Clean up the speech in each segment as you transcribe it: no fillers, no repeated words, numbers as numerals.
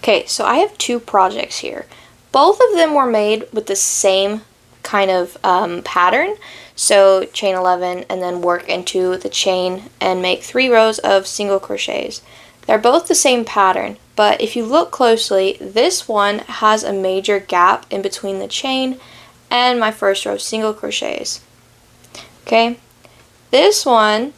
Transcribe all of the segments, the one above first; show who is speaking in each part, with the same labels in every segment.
Speaker 1: Okay, so I have two projects here. Both of them were made with the same kind of pattern. So chain 11 and then work into the chain and make 3 rows of single crochets. They're both the same pattern, but if you look closely, this one has a major gap in between the chain and my first row of single crochets. Okay, this one,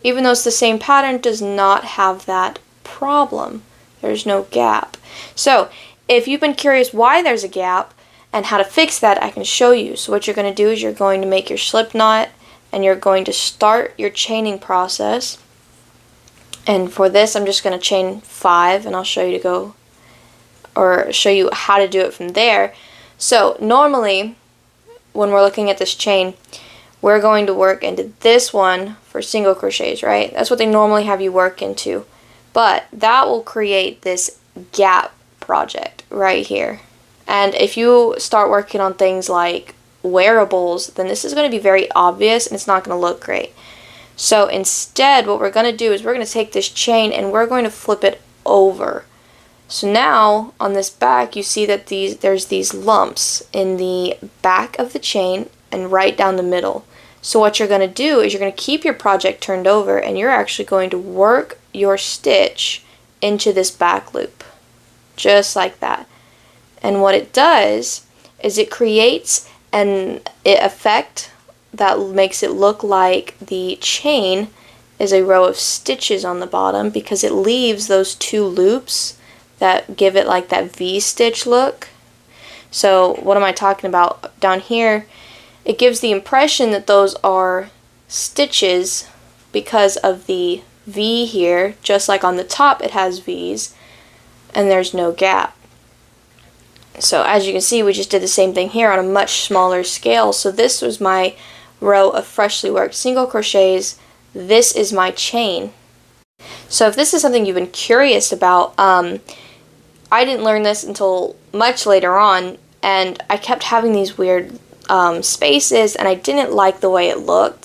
Speaker 1: even though it's the same pattern, does not have that problem. There's no gap. So if you've been curious why there's a gap and how to fix that, I can show you. So what you're going to do is you're going to make your slip knot and you're going to start your chaining process. And for this, I'm just going to chain 5 and I'll show you show you how to do it from there. So normally when we're looking at this chain, we're going to work into this one for single crochets, right? That's what they normally have you work into. But that will create this gap project right here. And if you start working on things like wearables, then this is going to be very obvious and it's not going to look great. So instead, what we're going to do is we're going to take this chain and we're going to flip it over. So now on this back, you see that there's these lumps in the back of the chain and right down the middle. So what you're going to do is you're going to keep your project turned over and you're actually going to work your stitch into this back loop, just like that. And what it does is it creates an effect that makes it look like the chain is a row of stitches on the bottom because it leaves those 2 loops that give it like that V-stitch look. So what am I talking about? Down here, it gives the impression that those are stitches because of the V here, just like on the top it has V's, and there's no gap. So as you can see, we just did the same thing here on a much smaller scale. So this was my row of freshly worked single crochets. This is my chain. So if this is something you've been curious about, I didn't learn this until much later on, and I kept having these weird spaces and I didn't like the way it looked.